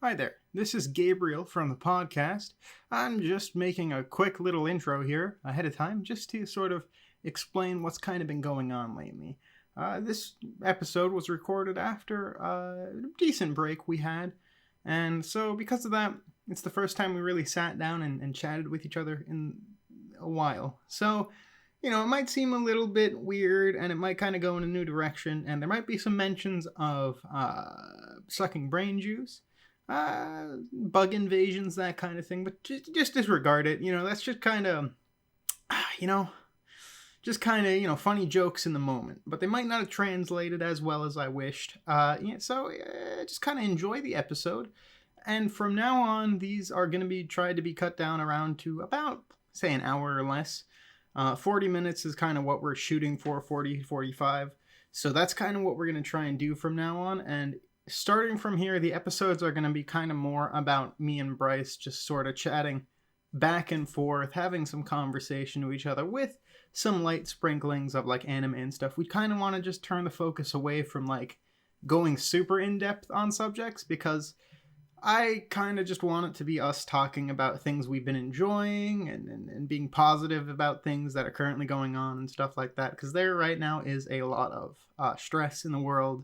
Hi there, this is Gabriel from the podcast. I'm just making a quick little intro here ahead of time just to sort of explain what's kind of been going on lately. This episode was recorded after a decent break we had, and so because of that, it's the first time we really sat down and chatted with each other in a while. So, it might seem a little bit weird and it might kind of go in a new direction, and there might be some mentions of sucking brain juice. Bug invasions, that kind of thing, but just disregard it. That's just kind of, funny jokes in the moment, but they might not have translated as well as I wished. So just kind of enjoy the episode, and from now on, these are going to be tried to be cut down around to about, say, an hour or less. 40 minutes is kind of what we're shooting for, 40, 45. So that's kind of what we're going to try and do from now on, and starting from here, the episodes are going to be kind of more about me and Bryce just sort of chatting back and forth, having some conversation with each other with some light sprinklings of like anime and stuff. We kind of want to just turn the focus away from like going super in-depth on subjects, because I kind of just want it to be us talking about things we've been enjoying and being positive about things that are currently going on and stuff like that, because there right now is a lot of stress in the world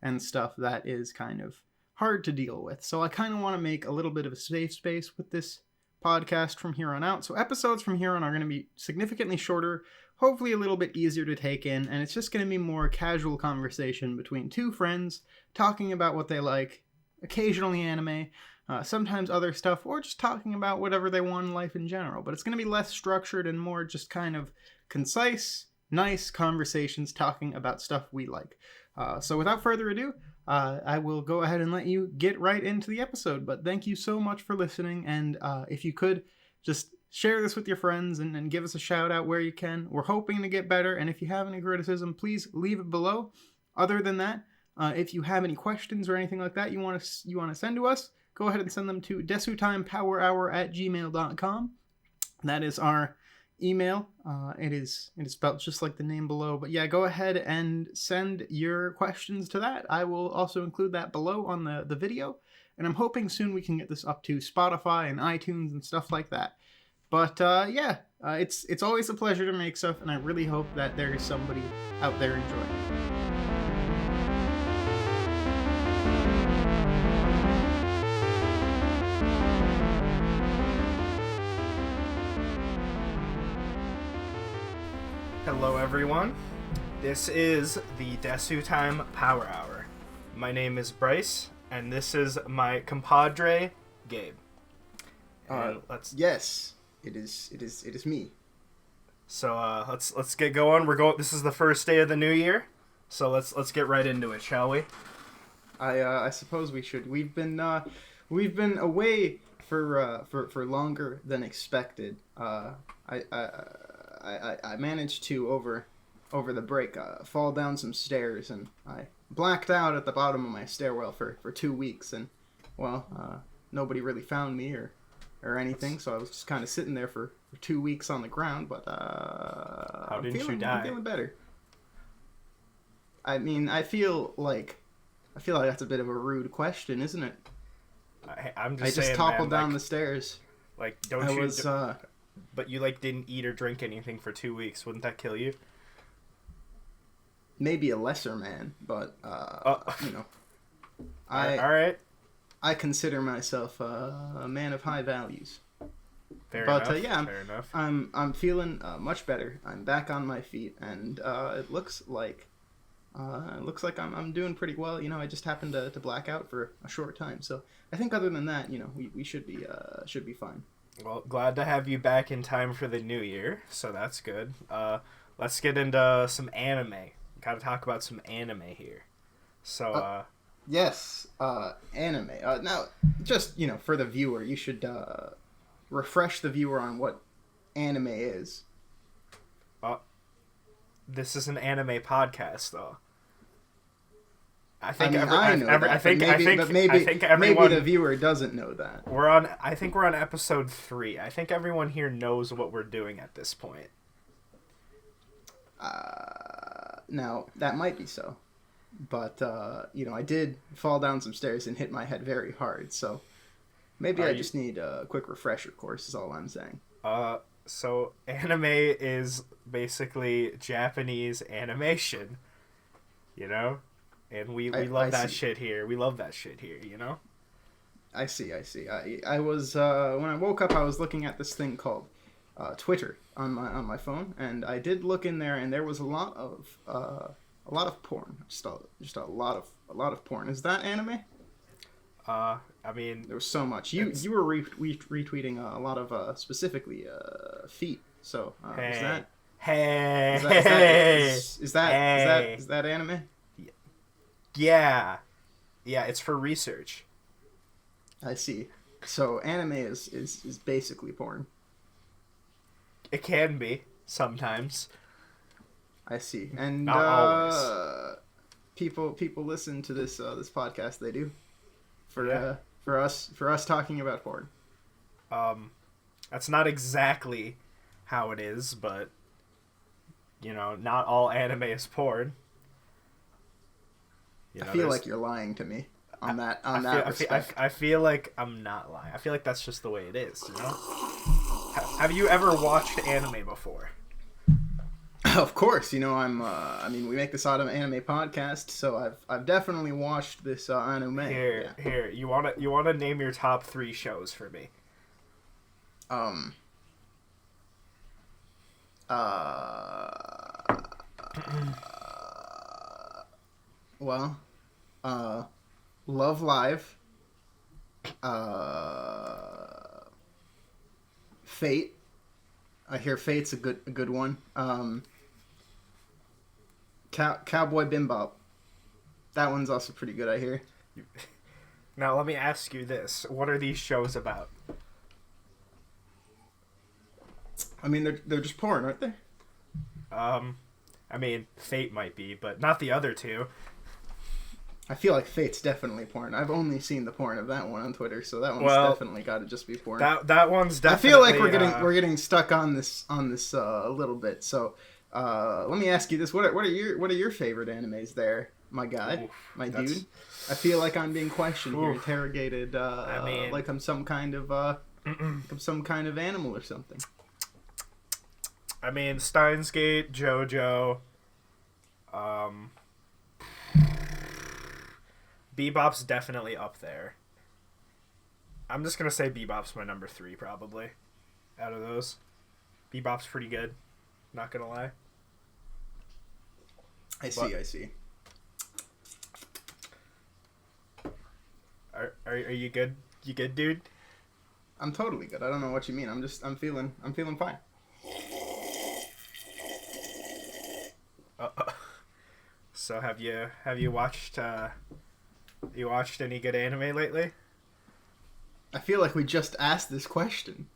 and stuff that is kind of hard to deal with. So I kind of want to make a little bit of a safe space with this podcast from here on out. So episodes from here on are going to be significantly shorter, hopefully a little bit easier to take in, and it's just going to be more casual conversation between two friends talking about what they like, occasionally anime, sometimes other stuff, or just talking about whatever they want in life in general. But it's going to be less structured and more just kind of concise, nice conversations talking about stuff we like. So without further ado, I will go ahead and let you get right into the episode. But thank you so much for listening. And if you could, just share this with your friends and give us a shout out where you can. We're hoping to get better. And if you have any criticism, please leave it below. Other than that, if you have any questions or anything like that you want to send to us, go ahead and send them to desutimepowerhour@gmail.com. That is our email. It is spelled just like the name below, but yeah, go ahead and send your questions to that. I will also include that below on the video, and I'm hoping soon we can get this up to Spotify and iTunes and stuff like that. But it's always a pleasure to make stuff, and I really hope that there is somebody out there enjoying it. Hello everyone, this is the Desu Time Power Hour. My name is Bryce, and this is my compadre, Gabe. Yes, it is me. So let's get going. This is the first day of the new year, so let's get right into it, shall we? I suppose we should. We've been away for longer than expected. I managed to, over the break, fall down some stairs, and I blacked out at the bottom of my stairwell for 2 weeks, and, nobody really found me or anything, so I was just kind of sitting there for 2 weeks on the ground, but, How didn't you die? I'm feeling better. I mean, I feel like that's a bit of a rude question, isn't it? I'm just saying, I just toppled down the stairs. Like, but you, didn't eat or drink anything for 2 weeks. Wouldn't that kill you? Maybe a lesser man, but, all right. I consider myself a man of high values. Fair enough. I'm feeling much better. I'm back on my feet, and it looks like I'm doing pretty well. I just happened to black out for a short time, so I think other than that, we should be fine. Well, glad to have you back in time for the new year, so that's good. Let's get into some anime. Gotta talk about some anime here. So, yes, anime. Now, just, for the viewer, you should refresh the viewer on what anime is. This is an anime podcast, though. Maybe the viewer doesn't know that. I think we're on episode 3. I think everyone here knows what we're doing at this point. Now that might be so. but I did fall down some stairs and hit my head very hard. So maybe I just need a quick refresher course. Is all I'm saying. So anime is basically Japanese animation, and we love that shit here. We love that shit here, I see. I was when I woke up, I was looking at this thing called Twitter on my phone, and I did look in there, and there was a lot of porn. Just a lot of porn. Is that anime? I mean, there was so much. You were retweeting a lot of specifically feet. So is that anime? Yeah, it's for research. I see. So anime is basically porn. It can be sometimes. I see. And not always. People listen to this podcast. They do. For us talking about porn. That's not exactly how it is, but not all anime is porn. I feel like you're lying to me on that respect. I feel like I'm not lying. I feel like that's just the way it is, Have you ever watched anime before? Of course, we make this anime podcast, so I've definitely watched this anime. Here, you wanna name your top 3 shows for me? Love Live, Fate. I hear Fate's a good one. Cowboy Bebop. That one's also pretty good, I hear. Now let me ask you this: what are these shows about? I mean, they're just porn, aren't they? I mean, Fate might be, but not the other 2. I feel like Fate's definitely porn. I've only seen the porn of that one on Twitter, so that one's definitely got to just be porn. That one's definitely. I feel like we're getting stuck on this a little bit. So let me ask you this: what are your favorite animes there, my guy, my dude? I feel like I'm being questioned here, interrogated. Like I'm some kind of animal or something. I mean, Steins Gate, JoJo, Bebop's definitely up there. I'm just gonna say Bebop's my number 3 probably. Out of those, Bebop's pretty good. Not gonna lie. I see. Are you good? You good, dude? I'm totally good. I don't know what you mean. I'm feeling fine. So have you watched any good anime lately? I feel like we just asked this question.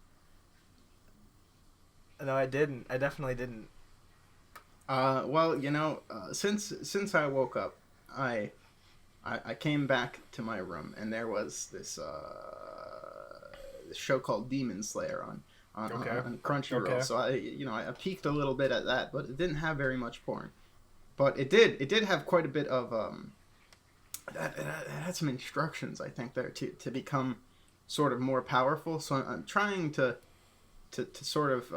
No, I didn't. I definitely didn't. Since I woke up, I came back to my room, and there was this show called Demon Slayer on Crunchyroll. Okay. So I peeked a little bit at that, but it didn't have very much porn. But it did have quite a bit of it had some instructions, I think, there to become sort of more powerful. So I'm trying to sort of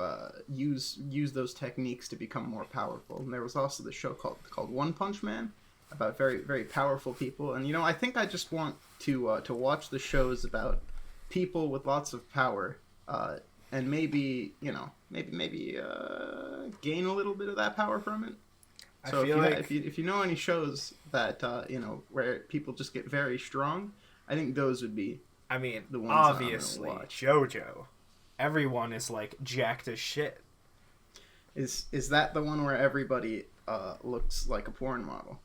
use those techniques to become more powerful. And there was also the show called One Punch Man, about very, very powerful people. And I think I just want to watch the shows about people with lots of power, and maybe gain a little bit of that power from it. So if you know any shows that where people just get very strong, I think those would be. I mean, the ones obviously JoJo. Everyone is like jacked as shit. Is that the one where everybody looks like a porn model?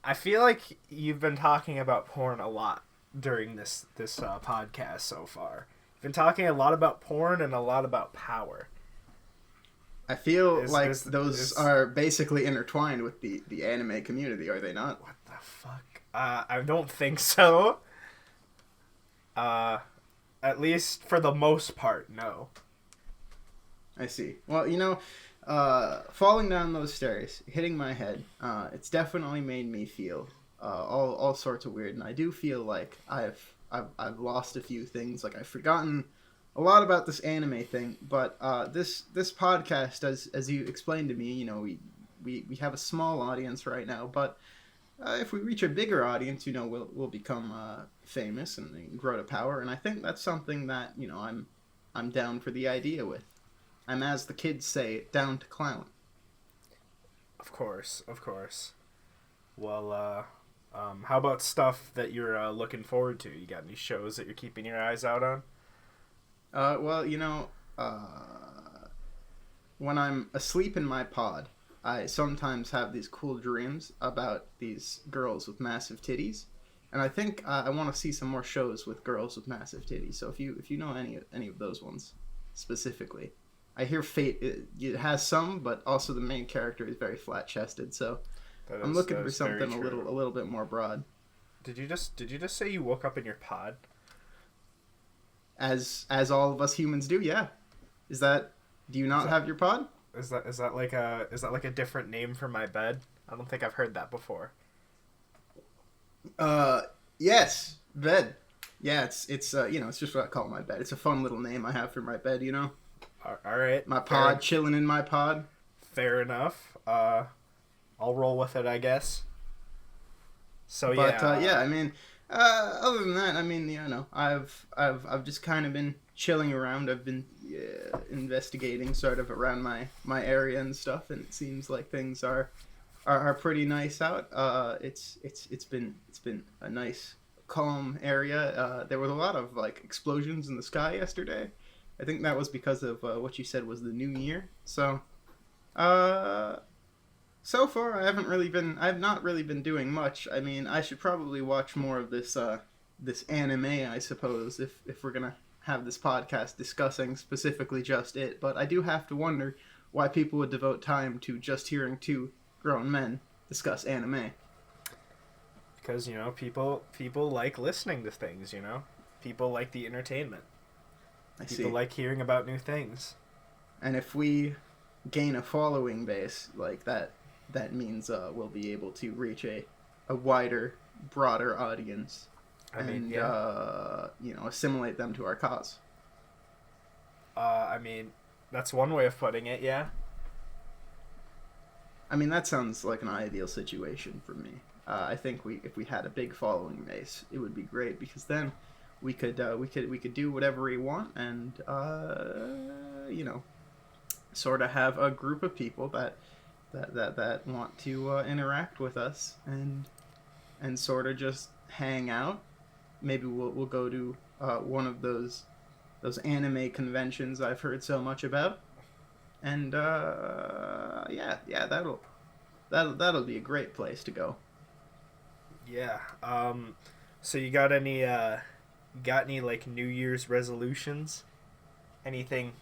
I feel like you've been talking about porn a lot during this podcast so far. You've been talking a lot about porn and a lot about power. I feel those are basically intertwined with the anime community, are they not? What the fuck? I don't think so. At least for the most part, no. I see. Well, Falling down those stairs, hitting my head, it's definitely made me feel all sorts of weird, and I do feel like I've lost a few things. Like I've forgotten a lot about this anime thing, but this podcast, as you explained to me, you know, we have a small audience right now, but if we reach a bigger audience, you know, we'll become famous and grow to power, and I think that's something that, you know, I'm down for the idea with. I'm, as the kids say, down to clown. Of course, of course. Well, how about stuff that you're looking forward to? You got any shows that you're keeping your eyes out on? Well, you know, when I'm asleep in my pod, I sometimes have these cool dreams about these girls with massive titties, and I think I want to see some more shows with girls with massive titties. So if you know any of those ones specifically. I hear Fate it has some, but also the main character is very flat chested, so I'm looking for something a little bit more broad. Did you just say you woke up in your pod? As all of us humans do, yeah. Do you not have your pod? Is that like a different name for my bed? I don't think I've heard that before. Yes, bed. Yeah, it's you know, it's just what I call my bed. It's a fun little name I have for my bed, you know. All right. My pod, chilling in my pod. Fair enough. I'll roll with it, I guess. So yeah, I mean, other than that, I mean, you know, I've just kind of been chilling around. I've been investigating sort of around my area and stuff, and it seems like things are pretty nice out. It's been a nice calm area. There was a lot of like explosions in the sky yesterday. I think that was because of what you said was the new year. So, so far I have not really been doing much. I mean, I should probably watch more of this anime, I suppose, if we're gonna have this podcast discussing specifically just it. But I do have to wonder why people would devote time to just hearing two grown men discuss anime. Because, you know, people like listening to things, you know? People like the entertainment. People like hearing about new things. And if we gain a following base like that means we'll be able to reach a wider, broader audience. You know, assimilate them to our cause. I mean, that's one way of putting it, yeah. I mean, that sounds like an ideal situation for me. I think if we had a big following base, it would be great, because then we could do whatever we want, and you know, sort of have a group of people that want to interact with us and sort of just hang out. Maybe we'll go to one of those anime conventions I've heard so much about, and yeah, that'll be a great place to go. Yeah. So you got any like New Year's resolutions? Anything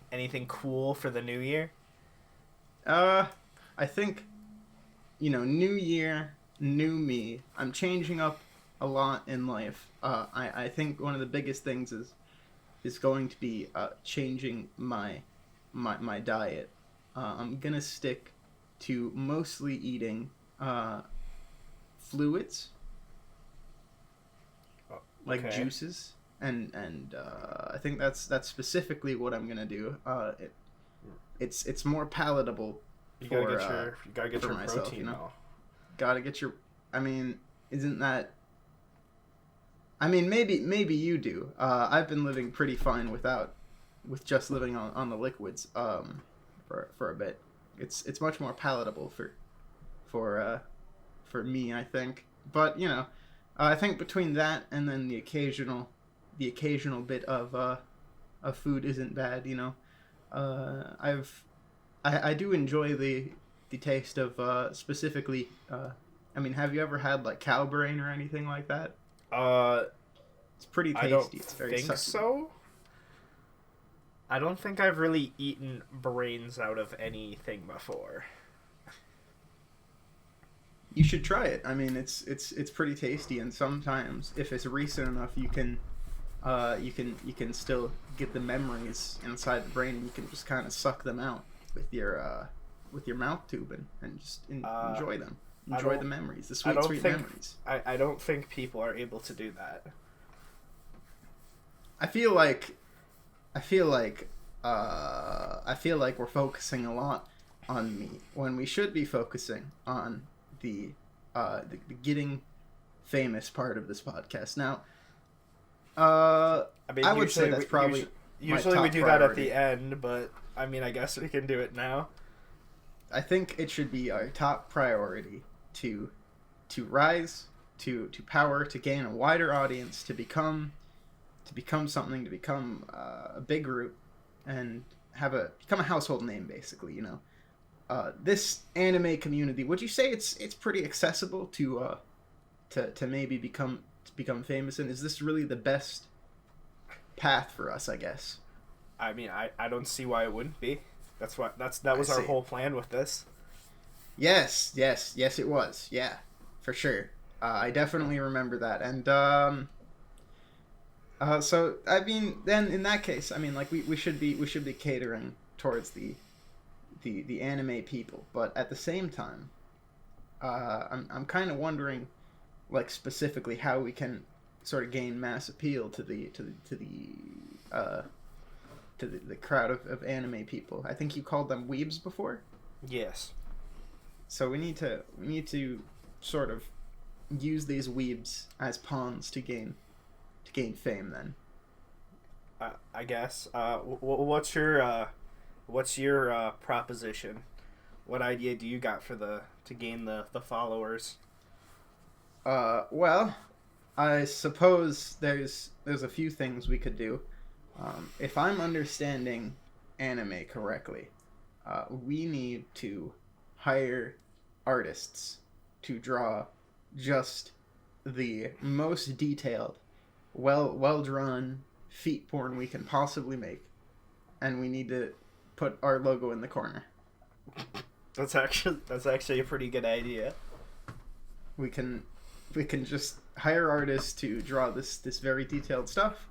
cool for the new year? I think, you know, new year, new me. I'm changing up a lot in life. I think one of the biggest things is going to be changing my diet. I'm gonna stick to mostly eating fluids, like juices, and I think that's specifically what I'm gonna do. It's more palatable. You gotta get your myself, protein, you know? though. Gotta get your. I mean, isn't that? I mean, maybe you do. I've been living pretty fine with just living on the liquids for a bit. It's much more palatable for me, I think. But you know, I think between that and then the occasional bit of food isn't bad. You know, I do enjoy the taste of specifically. I mean, have you ever had like cow brain or anything like that? It's pretty tasty. It's very think so. I don't think I've really eaten brains out of anything before. You should try it. I mean, it's pretty tasty, and sometimes if it's recent enough, you can still get the memories inside the brain, and you can just kind of suck them out with your with your mouth tube and just enjoy them. I Enjoy don't- the memories, the I sweet, don't sweet think memories. I don't think people are able to do that. I feel like we're focusing a lot on me when we should be focusing on the getting famous part of this podcast. Now, I mean, I would say that's probably usually my we top do that at priority. the end, but I mean, I guess we can do it now. I think it should be our top priority to rise to power, to gain a wider audience, to become something, to become a big group, and become a household name, basically. This anime community. Would you say it's pretty accessible to maybe become famous? And is this really the best path for us? I guess. I mean, I don't see why it wouldn't be. That was I our see. whole plan with this. Yes, it was. Yeah, for sure. I definitely remember that. And so I mean, then in that case, I mean, like we should be catering towards the anime people, but at the same time, I'm kind of wondering, like, specifically how we can sort of gain mass appeal to the crowd of anime people. I think you called them weebs before. Yes. So we need to sort of use these weebs as pawns to gain fame. Then I guess. What's your proposition? What idea do you got to gain the followers? well, I suppose there's a few things we could do. If I'm understanding anime correctly, we need to hire artists to draw just the most detailed, well drawn feet porn we can possibly make, and we need to put our logo in the corner. That's actually a pretty good idea. We can just hire artists to draw this very detailed stuff,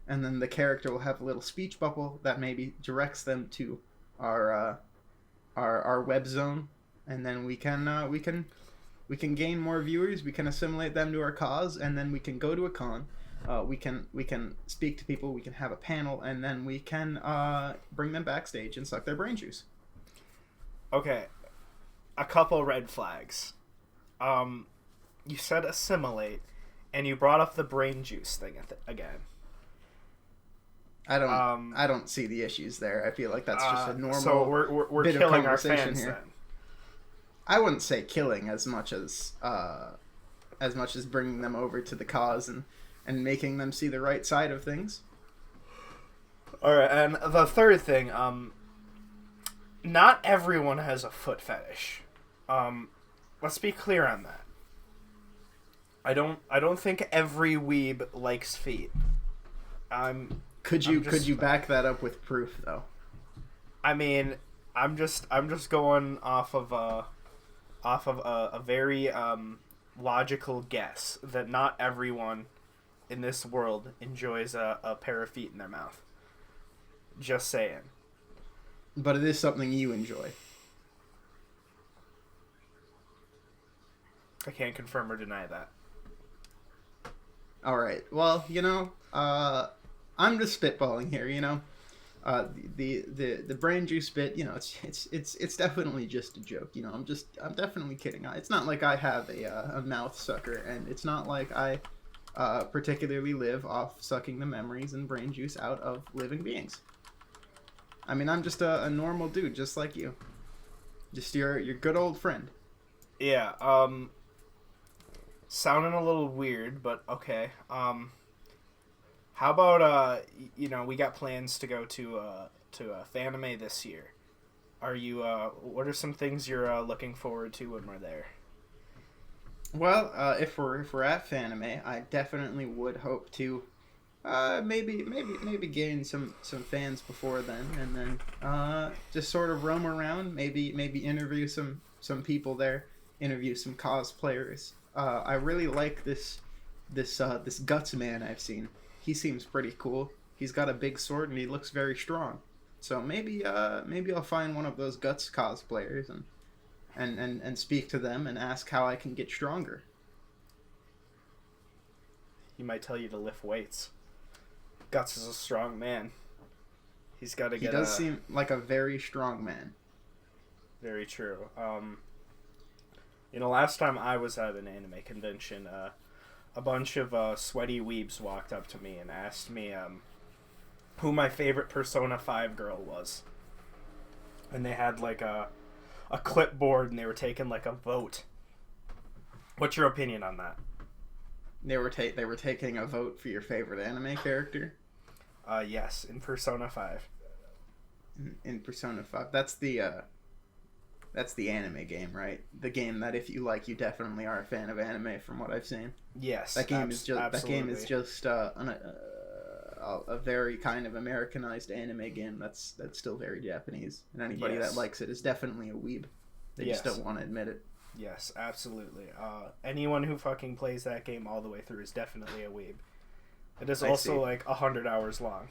and then the character will have a little speech bubble that maybe directs them to our web zone, and then we can gain more viewers. We can assimilate them to our cause, and then we can go to a con. We can speak to people. We can have a panel, and then we can bring them backstage and suck their brain juice. Okay, a couple red flags. You said assimilate, and you brought up the brain juice thing again. I don't see the issues there. I feel like that's just a normal. So we're bit of killing our conversation fans here. then. I wouldn't say killing as much as bringing them over to the cause and making them see the right side of things. All right, and the third thing, not everyone has a foot fetish. Let's be clear on that. I don't think every weeb likes feet. Could you back that up with proof though? I mean, I'm just going off of a very logical guess that not everyone in this world enjoys a pair of feet in their mouth. Just saying. But it is something you enjoy. I can't confirm or deny that. All right. Well, I'm just spitballing here. The brain juice bit. It's definitely just a joke. I'm definitely kidding. It's not like I have a mouth sucker, and it's not like I particularly live off sucking the memories and brain juice out of living beings. I mean, I'm just a normal dude, just like you. Just your good old friend. Yeah. Sounding a little weird, but okay. How about we got plans to go to Fanime this year. Are you what are some things you're looking forward to when we're there? Well, if we're at Fanime, I definitely would hope to maybe gain some fans before then, and then just sort of roam around, maybe interview some people there, interview some cosplayers. I really like this Guts man I've seen. He seems pretty cool. He's got a big sword and he looks very strong. So maybe maybe I'll find one of those Guts cosplayers and speak to them and ask how I can get stronger. He might tell you to lift weights. Guts is a strong man. He's got to get. He does seem like a very strong man. Very true. Last time I was at an anime convention, a bunch of sweaty weebs walked up to me and asked me who my favorite Persona 5 girl was. And they had like a clipboard and they were taking like a vote. What's your opinion on that? They were taking a vote for your favorite anime character? Yes, in Persona 5. In Persona 5. That's the anime game, right? The game that if you like, you definitely are a fan of anime from what I've seen. Yes, that game is just absolutely. That game is just a very kind of Americanized anime game that's still very Japanese, and anybody that likes it is definitely a weeb. They just don't want to admit it. Yes, absolutely. Anyone who fucking plays that game all the way through is definitely a weeb. It is also like 100 hours long.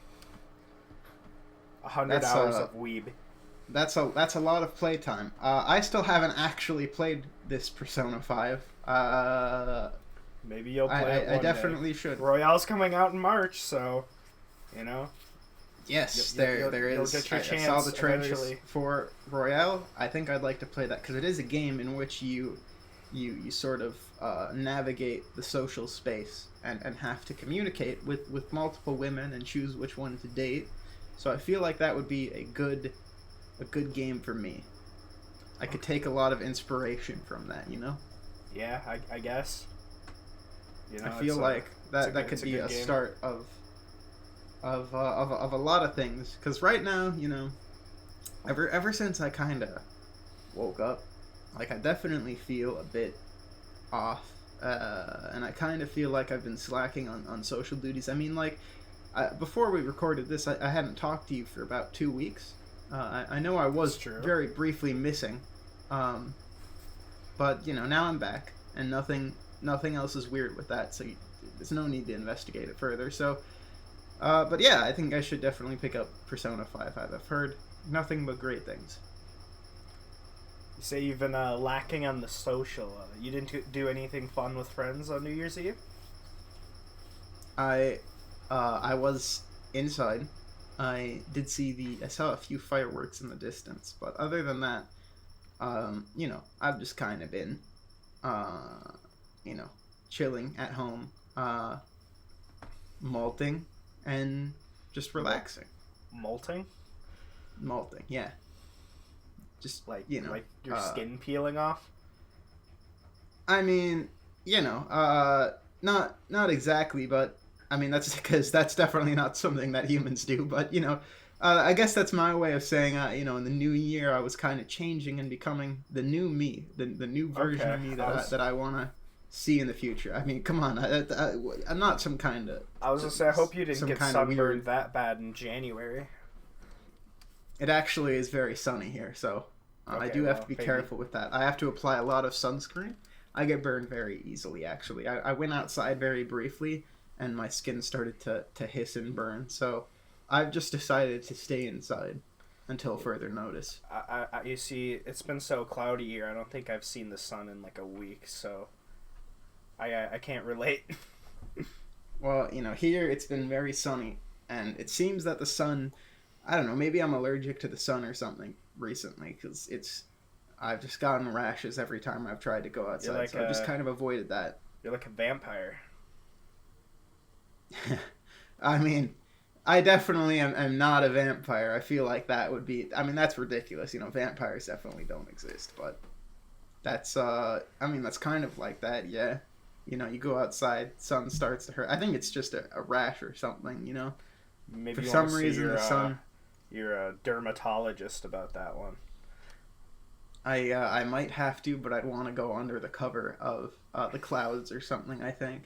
100 hours of weeb. That's a lot of playtime. I still haven't actually played this Persona 5. Maybe you'll play it one I definitely should. Royale's coming out in March, so you know. Yes, there is. You'll get your chance I saw the trailers eventually. for Royale. I think I'd like to play that because it is a game in which you sort of navigate the social space and have to communicate with multiple women and choose which one to date. So I feel like that would be a good game for me. I could take a lot of inspiration from that, you know? Yeah, I guess. I feel like that could be a start of a lot of things. Because right now, ever since I kind of woke up, like I definitely feel a bit off, and I kind of feel like I've been slacking on social duties. I mean, like before we recorded this, I hadn't talked to you for about 2 weeks. I know I was very briefly missing, but now I'm back, and nothing else is weird with that. So there's no need to investigate it further. So. But yeah, I think I should definitely pick up Persona 5. I've heard nothing but great things. You say you've been lacking on the social. You didn't do anything fun with friends on New Year's Eve? I was inside. I saw a few fireworks in the distance, but other than that, I've just kind of been, chilling at home, malting. And just relaxing. Malting, yeah. Just like like your skin peeling off. I mean, not exactly, but I mean that's because that's definitely not something that humans do. But I guess that's my way of saying, in the new year I was kind of changing and becoming the new me, the new version of me that I want to see in the future. I mean, come on, I'm not some kind of. I was gonna say, I hope you didn't get sunburned that bad in January. It actually is very sunny here, so I do have to be careful with that. I have to apply a lot of sunscreen. I get burned very easily, actually. I went outside very briefly, and my skin started to hiss and burn. So I've just decided to stay inside until further notice. You see, it's been so cloudy here. I don't think I've seen the sun in like a week, so. I can't relate. Well, here it's been very sunny, and it seems that the sun, I don't know, maybe I'm allergic to the sun or something recently, because I've just gotten rashes every time I've tried to go outside, so I've just kind of avoided that. You're like a vampire. I mean, I definitely am not a vampire. I feel like that would be, I mean, that's ridiculous, vampires definitely don't exist, but that's, that's kind of like that, yeah. You go outside, sun starts to hurt. I think it's just a rash or something, Maybe for some reason the sun. You're a dermatologist about that one. I might have to, but I'd want to go under the cover of the clouds or something, I think.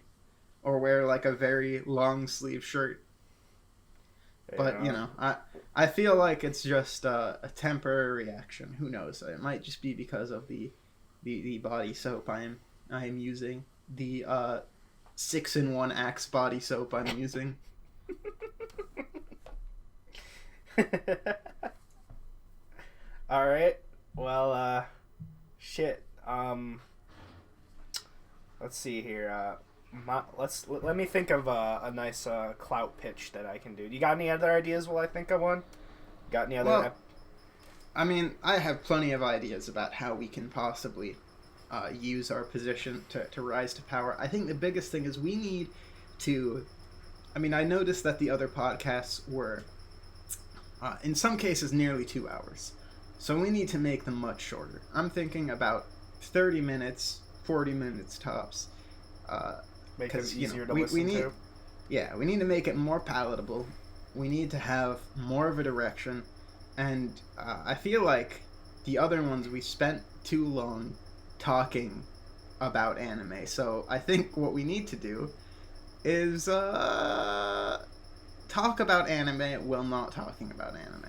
Or wear like a very long sleeve shirt. But, I feel like it's just a temporary reaction. Who knows? It might just be because of the body soap I am using. The 6-in-1 Axe body soap I'm using. All right. Well, shit. Let's see here. Let me think of a nice clout pitch that I can do. You got any other ideas while I think of one? Got any other? Well, I mean, I have plenty of ideas about how we can possibly use our position to rise to power. I think the biggest thing is we need to. I mean, I noticed that the other podcasts were, in some cases, nearly 2 hours. So we need to make them much shorter. I'm thinking about 30 minutes, 40 minutes tops. Make it easier to listen to. Yeah, we need to make it more palatable. We need to have more of a direction. And I feel like the other ones we spent too long talking about anime. So I think what we need to do is talk about anime while not talking about anime.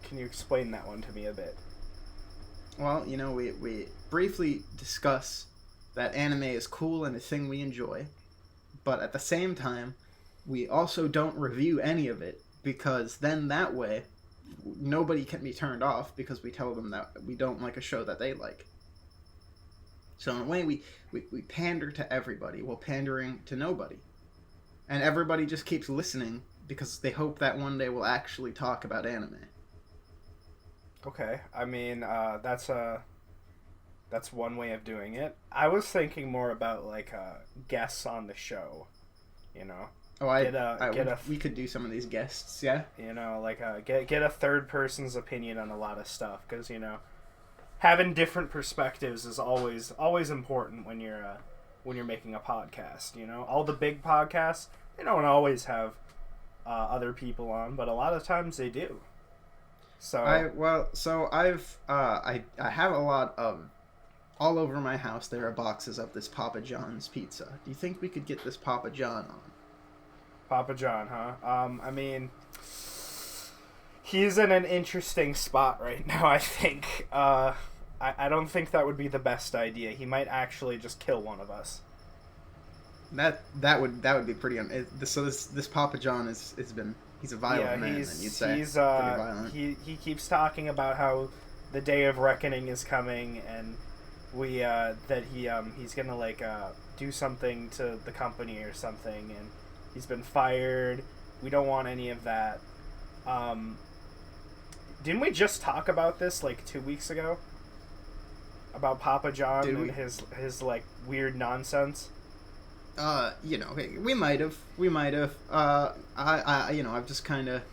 Can you explain that one to me a bit? Well, we briefly discuss that anime is cool and a thing we enjoy, but at the same time, we also don't review any of it, because then that way, nobody can be turned off because we tell them that we don't like a show that they like. So in a way, we pander to everybody while pandering to nobody. And everybody just keeps listening because they hope that one day we'll actually talk about anime. Okay, I mean, that's one way of doing it. I was thinking more about like guests on the show, you know. Oh, we could do some of these guests, yeah. You know, like get a third person's opinion on a lot of stuff, because having different perspectives is always important when you're making a podcast. All the big podcasts, they don't always have other people on, but a lot of times they do. So I have a lot of, all over my house there are boxes of this Papa John's pizza. Do you think we could get this Papa John on? Papa John, huh? I mean, he's in an interesting spot right now, I think. I don't think that would be the best idea. He might actually just kill one of us. That would be pretty so this Papa John he's a violent man, then you'd say. He's pretty violent. He keeps talking about how the day of reckoning is coming, and he's gonna do something to the company or something, and he's been fired. We don't want any of that. Didn't we just talk about this like 2 weeks ago? About Papa John and his like weird nonsense? We might have. I've just kind of,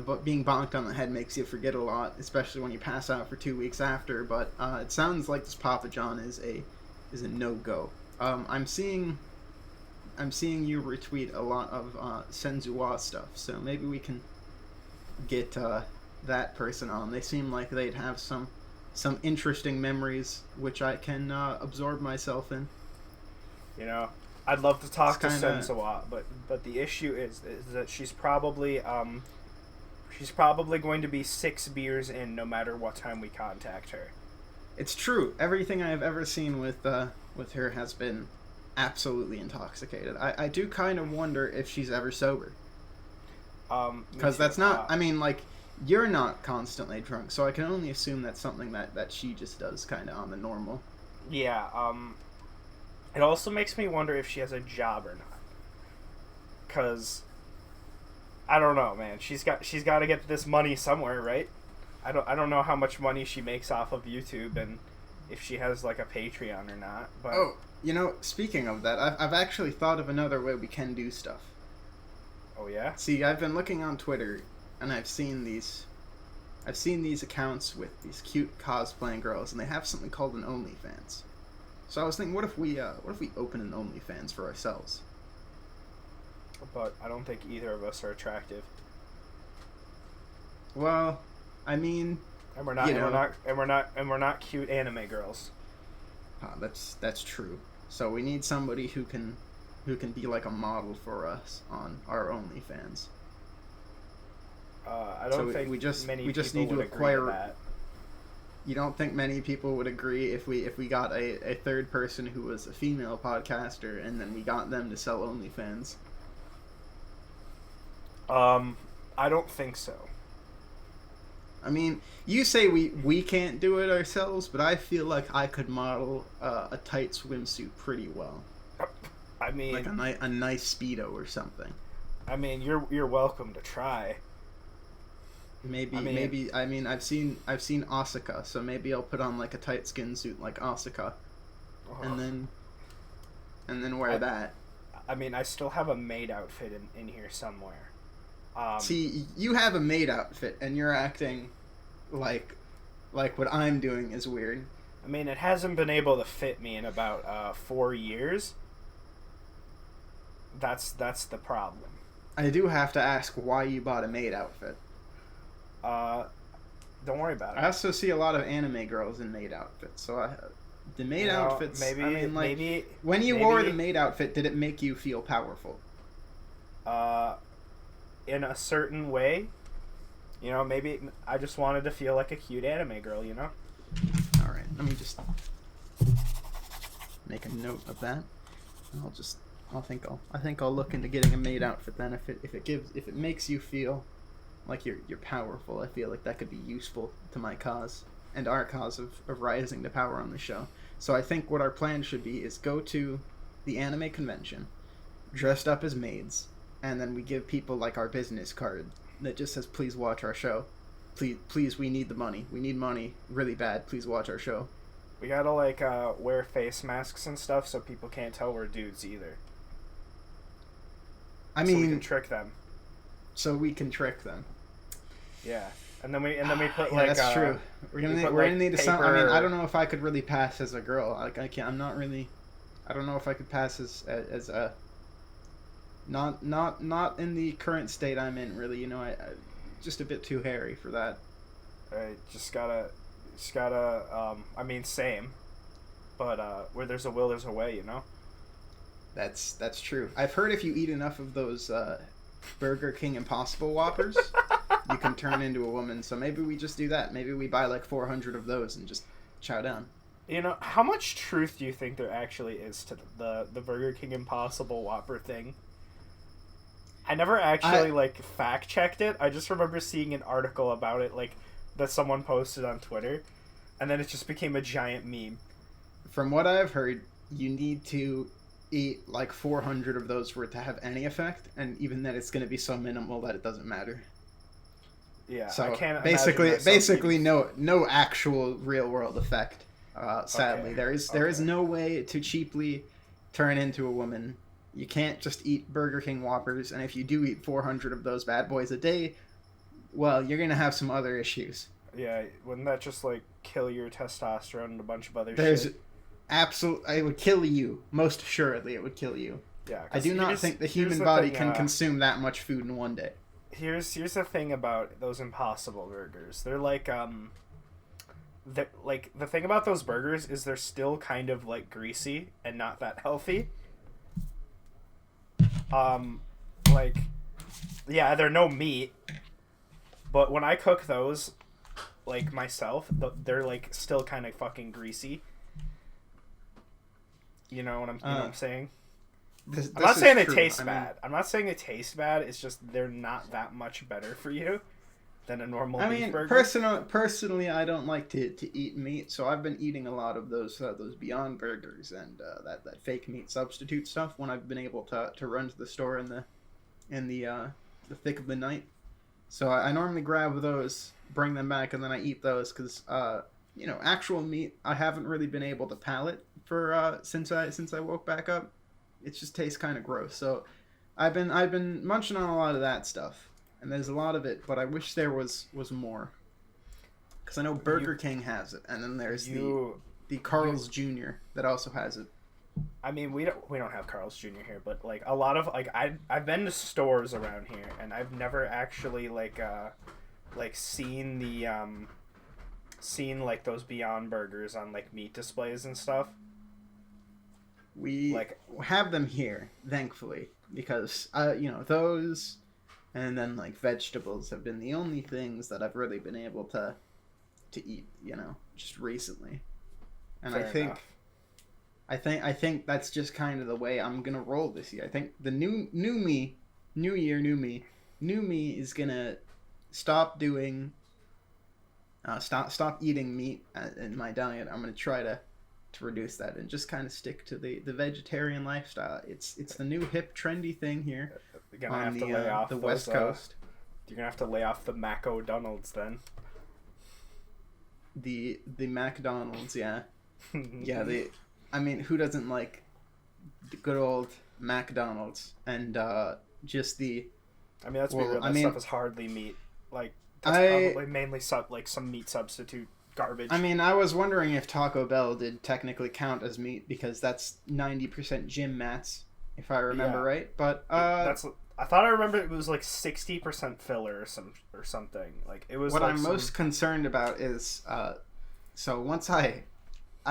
but being bonked on the head makes you forget a lot, especially when you pass out for 2 weeks after. But it sounds like this Papa John is a no-go. I'm seeing you retweet a lot of Senzuwa stuff, so maybe we can get that person on. They seem like they'd have some interesting memories, which I can absorb myself in. I'd love to talk to Senzuwa, but the issue is that she's probably going to be 6 beers in no matter what time we contact her. It's true. Everything I have ever seen with her has been absolutely intoxicated. I do kind of wonder if she's ever sober. Because that's not... I mean, like, you're not constantly drunk, so I can only assume that's something that she just does kind of on the normal. Yeah, it also makes me wonder if she has a job or not. Because, I don't know, man. She's got to get this money somewhere, right? I don't know how much money she makes off of YouTube and if she has, like, a Patreon or not. But speaking of that, I've actually thought of another way we can do stuff. Oh, yeah? See, I've been looking on Twitter, and I've seen these accounts with these cute cosplaying girls, and they have something called an OnlyFans. So I was thinking, what if we open an OnlyFans for ourselves? But I don't think either of us are attractive. Well, I mean, and we're not cute anime girls. That's true. So we need somebody who can be like a model for us on our OnlyFans. I don't think we just need to acquire that. You don't think many people would agree if we got a third person who was a female podcaster and then we got them to sell OnlyFans? I don't think so. I mean, you say we can't do it ourselves, but I feel like I could model a tight swimsuit pretty well. I mean, like a nice Speedo or something. I mean, you're welcome to try. Maybe I've seen Asuka, so maybe I'll put on like a tight skin suit like Asuka, and then wear that. I mean, I still have a maid outfit in here somewhere. See, you have a maid outfit, and you're acting like what I'm doing is weird. I mean, it hasn't been able to fit me in about 4 years. That's the problem. I do have to ask why you bought a maid outfit. Don't worry about it. I also see a lot of anime girls in maid outfits, so the maid outfits. Maybe when you wore the maid outfit, did it make you feel powerful? In a certain way, maybe I just wanted to feel like a cute anime girl, All right, let me just make a note of that. I think I'll look into getting a maid outfit then. If it makes you feel like you're powerful, I feel like that could be useful to my cause and our cause of rising to power on the show. So I think what our plan should be is go to the anime convention, dressed up as maids, and then we give people like our business card that just says, "Please watch our show. Please, we need the money. We need money really bad. Please watch our show." We gotta wear face masks and stuff so people can't tell we're dudes either. I mean, so we can trick them. So we can trick them. Yeah, and then we put that's true. We're gonna need to sound. I mean, I don't know if I could really pass as a girl. Like I can't. I'm not really. I don't know if I could pass as a. Not in the current state I'm in. Really, I just a bit too hairy for that. I just gotta. I mean, same. But where there's a will, there's a way. That's true. I've heard if you eat enough of those Burger King Impossible Whoppers, you can turn into a woman. So maybe we just do that. Maybe we buy like 400 of those and just chow down. How much truth do you think there actually is to the Burger King Impossible Whopper thing? I never actually fact checked it. I just remember seeing an article about it that someone posted on Twitter, and then it just became a giant meme. From what I've heard, you need to eat like 400 of those for it to have any effect, and even then it's going to be so minimal that it doesn't matter. Yeah, so I can't basically no actual real world effect. Sadly, okay. there is no way to cheaply turn into a woman. You can't just eat Burger King Whoppers, and if you do eat 400 of those bad boys a day, well, you're going to have some other issues. Yeah, wouldn't that just kill your testosterone and a bunch of other shit? It would kill you. Most assuredly, it would kill you. Yeah, I do not think the human body can consume that much food in one day. Here's the thing about those Impossible Burgers. They're the thing about those burgers is they're still kind of greasy and not that healthy. Yeah, they're no meat, but when I cook those, myself, they're still kind of fucking greasy. You know what I'm saying? I'm not saying they taste bad. I'm not saying they taste bad. It's just they're not that much better for you than a normal beef burger. Personally, I don't like to eat meat, so I've been eating a lot of those Beyond Burgers and that fake meat substitute stuff when I've been able to run to the store in the thick of the night. So I normally grab those, bring them back, and then I eat those because actual meat I haven't really been able to palate for since I woke back up. It just tastes kind of gross. So I've been munching on a lot of that stuff, and there's a lot of it, but I wish there was more. Because I know Burger King has it, and then there's the Carl's Jr. that also has it. I mean, we don't have Carl's Jr. here, but a lot of I've been to stores around here, and I've never actually seen those Beyond Burgers on meat displays and stuff. We have them here, thankfully, because those, and then vegetables have been the only things that I've really been able to eat, just recently. And Fair enough. I think that's just kind of the way I'm gonna roll this year. I think the new year, new me. new me is gonna stop doing stop eating meat in my diet. I'm gonna try to reduce that and just kind of stick to the vegetarian lifestyle. It's the new hip trendy thing here You're gonna on have to lay off the those, West Coast. You're gonna have to lay off the McDonald's then. The McDonald's, yeah. Yeah, I mean, who doesn't like the good old McDonald's and just the. I mean, let's be real. That stuff is hardly meat. Like that's probably mainly like some meat substitute garbage. I mean, I was wondering if Taco Bell did technically count as meat because that's 90% gym mats, if I remember right. But I thought I remember it was like 60% filler or something. Like it was. What like I'm most concerned about is so once I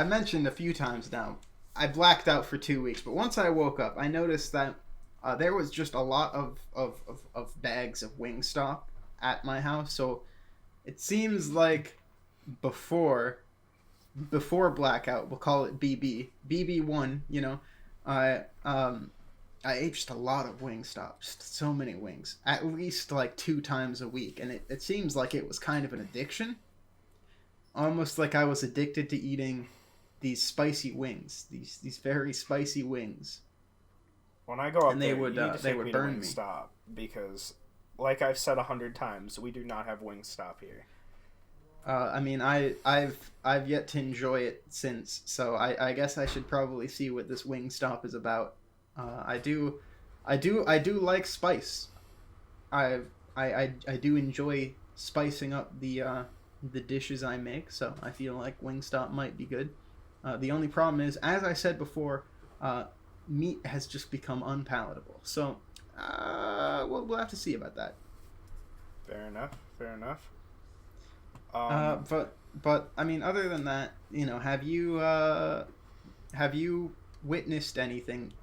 mentioned a few times now, I blacked out for 2 weeks, but once I woke up, I noticed that there was just a lot of bags of Wingstop at my house. So it seems like before blackout, we'll call it BB1. You know, I ate just a lot of Wingstop, just so many wings, at least like 2 times a week, and it seems like it was kind of an addiction, almost like I was addicted to eating these spicy wings, these very spicy wings. When I go up and there, they would burn me. Wingstop, because, like I've said 100 times, we do not have Wingstop here. I mean, I've yet to enjoy it since, so I guess I should probably see what this Wingstop is about. I do like spice. I do enjoy spicing up the dishes I make, so I feel like Wingstop might be good. The only problem is, as I said before, meat has just become unpalatable. So we'll have to see about that. Fair enough. But I mean, other than that, you know, have you witnessed anything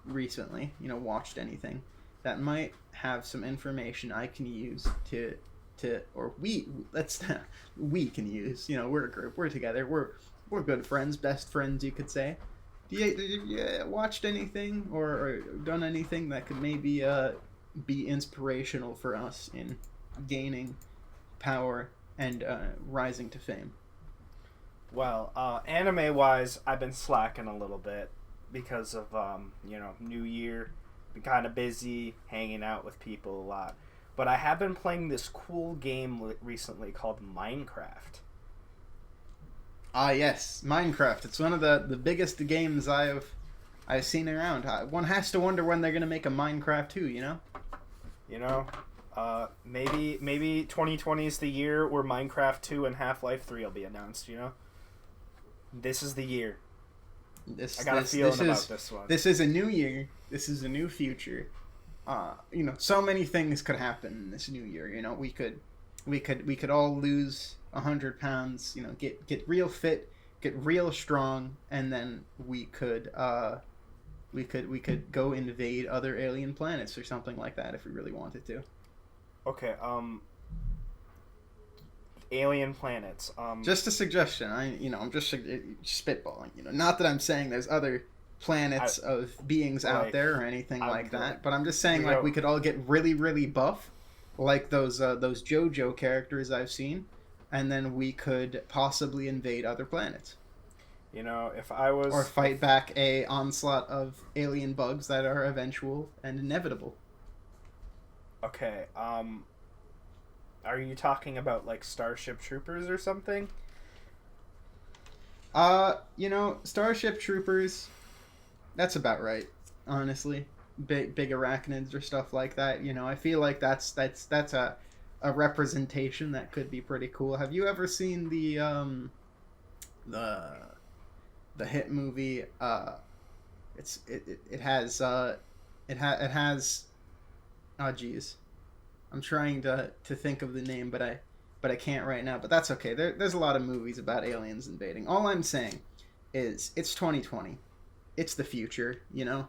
recently? You know, watched anything that might have some information I can use or we can use. You know, we're a group, we're together, we're good friends, best friends, you could say. Did you watched anything or done anything that could maybe be inspirational for us in gaining power and rising to fame? Well, anime-wise, I've been slacking a little bit because of, New Year. Been kind of busy, hanging out with people a lot. But I have been playing this cool game recently called Minecraft. Yes, Minecraft. It's one of the biggest games I've seen around. One has to wonder when they're going to make a Minecraft 2, you know? You know, maybe 2020 is the year where Minecraft 2 and Half-Life 3 will be announced, you know? This is the year. I got a feeling about this one. This is a new year. This is a new future. You know, so many things could happen in this new year. You know, we could all lose 100 pounds. You know, get real fit, get real strong, and then we could go invade other alien planets or something like that if we really wanted to. Okay. Alien planets. Just a suggestion. I'm just spitballing. You know, not that I'm saying there's other planets of beings out there or anything like that, but I'm just saying like we could all get really, really buff, like those JoJo characters I've seen, and then we could possibly invade other planets. You know, if I was... Or fight back a onslaught of alien bugs that are eventual and inevitable. Okay, are you talking about, like, Starship Troopers or something? You know, Starship Troopers, that's about right, honestly. Big arachnids or stuff like that, you know, I feel like that's a representation that could be pretty cool. Have you ever seen the hit movie, it has oh geez, I'm trying to think of the name, but I can't right now, but that's okay. There's a lot of movies about aliens invading. All I'm saying is it's 2020. It's the future, you know?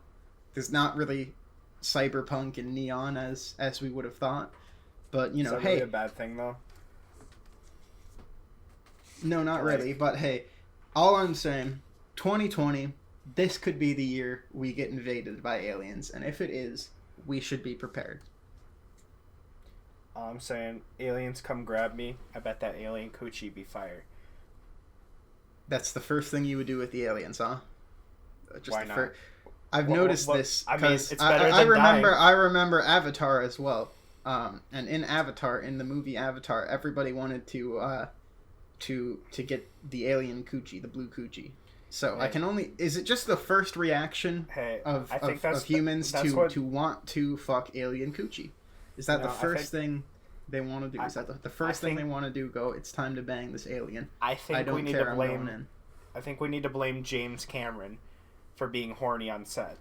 There's not really cyberpunk and neon as we would have thought. But, you know, Is that really a bad thing, though? No, not really. But, hey, all I'm saying, 2020, this could be the year we get invaded by aliens. And if it is, we should be prepared. All I'm saying, aliens come grab me. I bet that alien coochie be fire. That's the first thing you would do with the aliens, huh? Why not? I've noticed this I mean, because it's better I than remember dying. I remember Avatar as well. And in Avatar, in the movie Avatar, everybody wanted to get the alien coochie, the blue coochie. So I Hey. can only, is it just the first reaction Hey, of I think that's humans that's to what, to want to fuck alien coochie? Is that No, the I first think- thing they want to do? Is that the first thing they think- want to do? Go, it's time to bang this alien. I think I don't we need care. to I'm going blame. in. I think we need to blame James Cameron for being horny on set,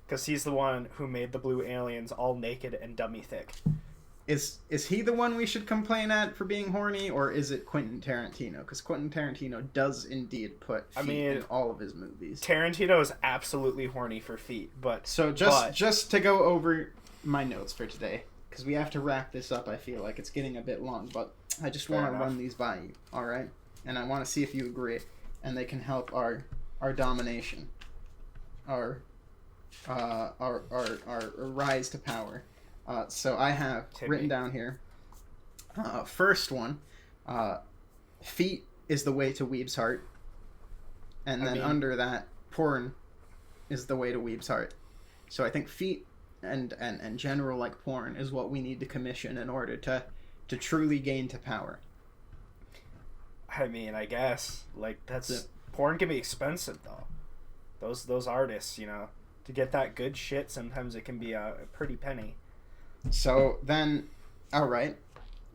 because he's the one who made the blue aliens all naked and dummy thick. Is he the one we should complain at for being horny, or is it Quentin Tarantino? Because Quentin Tarantino does indeed put feet in all of his movies. Tarantino is absolutely horny for feet, but So just to go over my notes for today, because we have to wrap this up. I feel like it's getting a bit long, but I just want to run these by you, all right? And I want to see if you agree, and they can help our domination, our rise to power. So I have written down here. First one, feet is the way to Weeb's heart, and then under that, porn is the way to Weeb's heart. So I think feet and general like porn is what we need to commission in order to truly gain to power. I mean, I guess like porn can be expensive though. Those artists, you know, to get that good shit, sometimes it can be a pretty penny. So then, all right.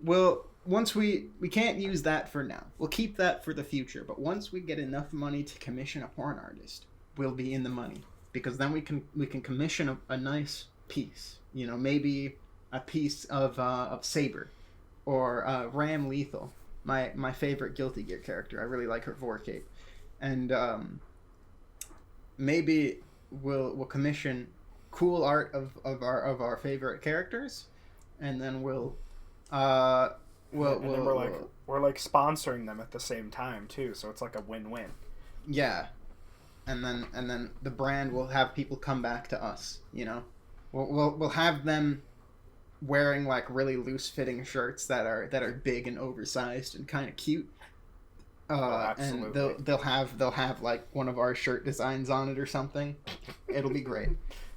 Well, once we can't use that for now. We'll keep that for the future. But once we get enough money to commission a porn artist, we'll be in the money, because then we can commission a nice piece. You know, maybe a piece of Saber or Ram Lethal, my favorite Guilty Gear character. I really like her Vorcape, and maybe we'll commission cool art of our favorite characters, and then we're like sponsoring them at the same time too, so it's like a win-win. Yeah, and then the brand will have people come back to us. You know, we'll have them wearing like really loose fitting shirts that are big and oversized and kind of cute. And they'll have like one of our shirt designs on it or something. It'll be great.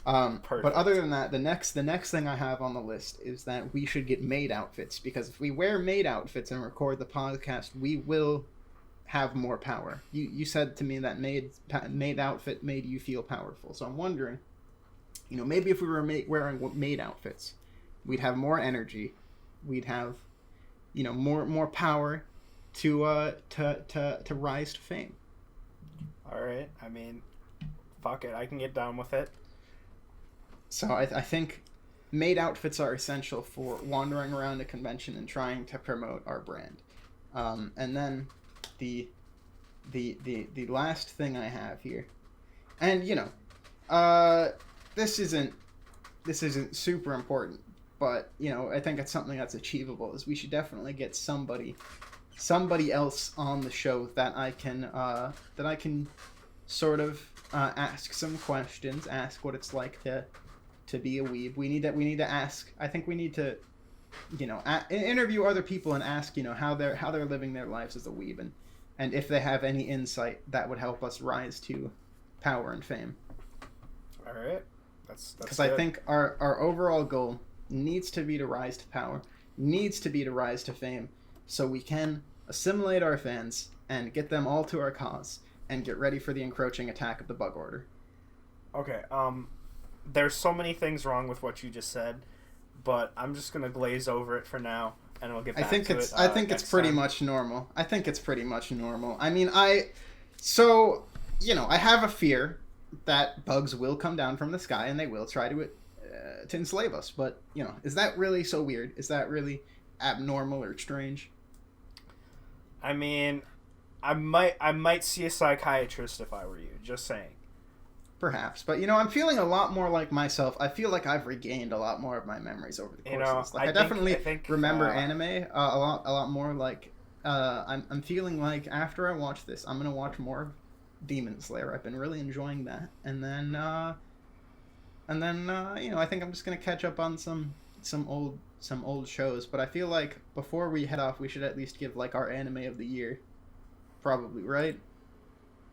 But other than that, the next thing I have on the list is that we should get maid outfits, because if we wear maid outfits and record the podcast, we will have more power. You said to me that maid outfit made you feel powerful, so I'm wondering, you know, maybe if we were wearing maid outfits, we'd have more energy, we'd have, you know, more power to rise to fame. All right, I mean, fuck it, I can get down with it. So I think maid outfits are essential for wandering around a convention and trying to promote our brand. And then the last thing I have here, and you know, this isn't super important, but you know, I think it's something that's achievable. Is we should definitely get somebody else on the show that I can sort of ask some questions, ask what it's like to be a weeb. We need to ask. I think we need to, you know, interview other people and ask, you know, how they're living their lives as a weeb, and if they have any insight that would help us rise to power and fame. All right, that's because I think our overall goal needs to be to rise to power, needs to be to rise to fame, so we can assimilate our fans and get them all to our cause and get ready for the encroaching attack of the Bug Order. Okay, there's so many things wrong with what you just said, but I'm just gonna glaze over it for now, and we'll get back to it. I think it's pretty much normal. I think it's pretty much normal. I mean, so you know, I have a fear that bugs will come down from the sky and they will try to enslave us. But you know, is that really so weird? Is that really abnormal or strange? I mean, I might see a psychiatrist if I were you. Just saying. Perhaps, but you know, I'm feeling a lot more like myself. I feel like I've regained a lot more of my memories over the course of this. Like, I definitely remember anime a lot more. Like, I'm feeling like after I watch this, I'm gonna watch more of Demon Slayer. I've been really enjoying that, and then you know, I think I'm just gonna catch up on some some old shows, but I feel like before we head off, we should at least give like our anime of the year. Probably, right?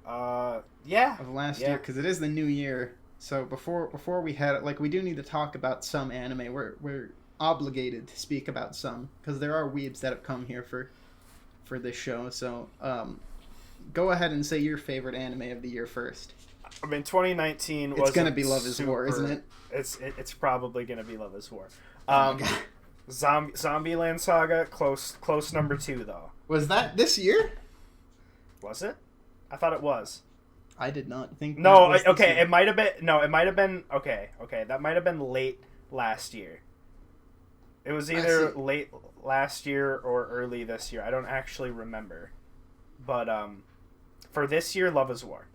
Yeah. Of last year, because it is the new year. So before we head, like, we do need to talk about some anime. We're obligated to speak about some, because there are weebs that have come here for this show. So go ahead and say your favorite anime of the year first. I mean, 2019 was. It's gonna be Love Is War, isn't it? It's probably gonna be Love Is War. Oh Zombieland Saga, close number 2 though. Was that this year? Was it? I thought it was. I did not think. No, okay, it might have been. No, it might have been. Okay, that might have been late last year. It was either late last year or early this year. I don't actually remember, but for this year, Love Is War.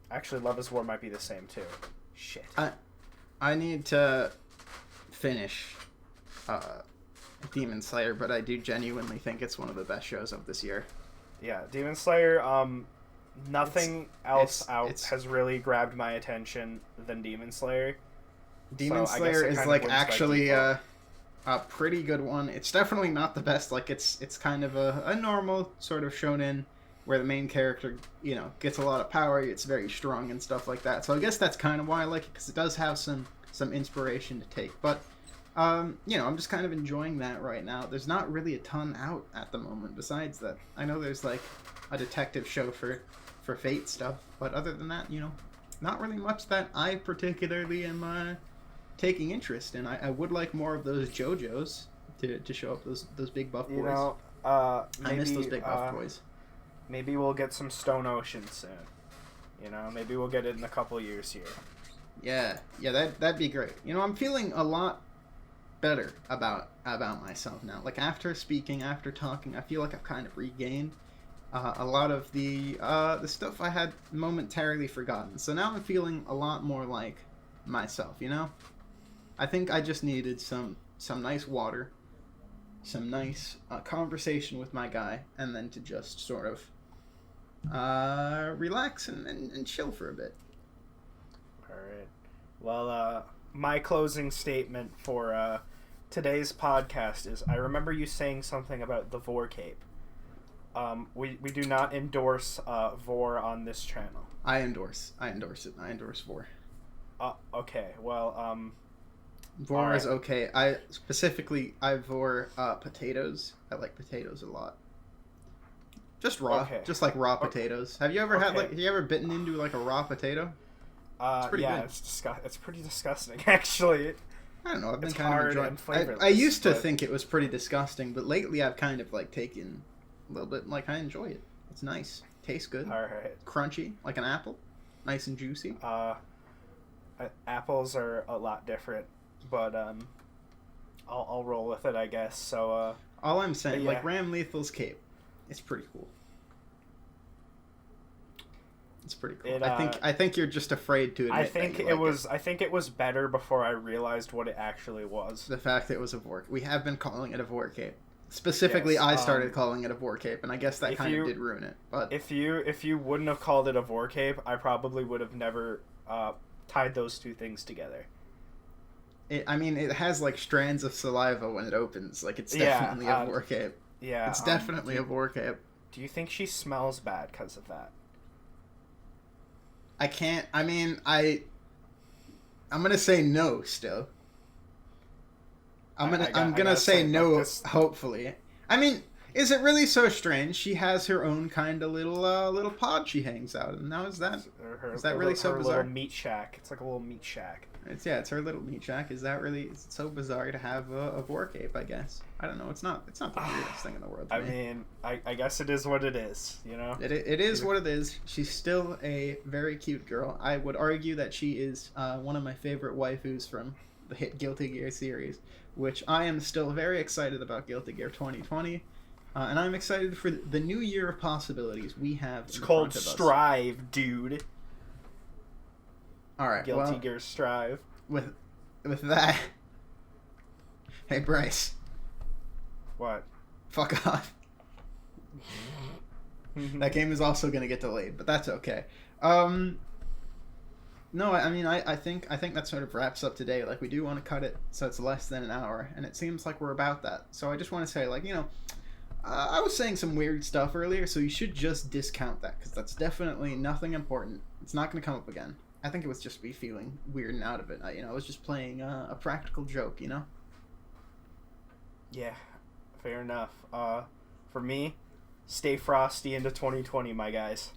Actually, Love Is War might be the same too. Shit. I need to finish Demon Slayer, but I do genuinely think it's one of the best shows of this year. Yeah, Demon Slayer. Nothing else has really grabbed my attention than Demon Slayer. Demon Slayer is like actually a pretty good one. It's definitely not the best. Like it's kind of a normal sort of shonen where the main character, you know, gets a lot of power. It's very strong and stuff like that. So I guess that's kind of why I like it, because it does have some inspiration to take. But you know, I'm just kind of enjoying that right now. There's not really a ton out at the moment besides that. I know there's like a detective show for Fate stuff, but other than that, you know, not really much that I particularly am taking interest in. I would like more of those JoJos to show up, those big buff boys. You know, maybe, I miss those big buff boys. Maybe we'll get some Stone Ocean soon. You know, maybe we'll get it in a couple years here. Yeah, that'd be great. You know, I'm feeling a lot better about myself now. Like after talking, I feel like I've kind of regained a lot of the stuff I had momentarily forgotten. So now I'm feeling a lot more like myself, you know? I think I just needed some nice water, some nice conversation with my guy, and then to just sort of relax and chill for a bit. Alright. Well, my closing statement for today's podcast is, I remember you saying something about the Vor Cape. We do not endorse Vor on this channel. I endorse it. I endorse Vor. Okay. Well, Vor is okay. I Vor potatoes. I like potatoes a lot. Just raw. Okay. Just like raw potatoes. Have you ever have you ever bitten into like a raw potato? It's pretty good. It's pretty disgusting, actually. I don't know. I've been kind of enjoying. I used to think it was pretty disgusting, but lately I've kind of like taken a little bit. Like I enjoy it. It's nice. Tastes good. All right. Crunchy, like an apple. Nice and juicy. Apples are a lot different, but I'll roll with it, I guess. So all I'm saying, like Ram Lethal's cape, it's pretty cool. It's pretty cool. I think you're just afraid to admit. I think it was better before I realized what it actually was. The fact that it was a Vor. We have been calling it a Vor cape. Specifically, yes, I started calling it a Vor cape, and I guess that kind of did ruin it. But if you wouldn't have called it a Vor cape, I probably would have never tied those two things together. It has like strands of saliva when it opens. Like it's definitely a Vor cape. Yeah, it's definitely a Vor cape. Do you think she smells bad because of that? I can't. I'm gonna say no. Still, I'm gonna say no. Hopefully, I mean, is it really so strange? She has her own kind of little pod she hangs out in. Now is that really so bizarre? Little meat shack. It's like a little meat shack. It's her little meat shack. Is it so bizarre to have a Vor cape? I guess I don't know. It's not the weirdest thing in the world. I mean, I guess it is what it is. You know, it is what it is. She's still a very cute girl. I would argue that she is one of my favorite waifus from the hit Guilty Gear series, which I am still very excited about. Guilty Gear 2020, and I'm excited for the new year of possibilities we have. It's called Strive, dude. All right, Guilty Gear Strive. With that, hey Bryce. What? Fuck off. That game is also gonna get delayed, but that's okay. No, I mean, I think that sort of wraps up today. Like, we do want to cut it so it's less than an hour, and it seems like we're about that. So I just want to say, like, I was saying some weird stuff earlier, so you should just discount that, because that's definitely nothing important. It's not going to come up again. I think it was just me feeling weird and out of it. I was just playing a practical joke. Yeah, fair enough. For me, stay frosty into 2020, my guys.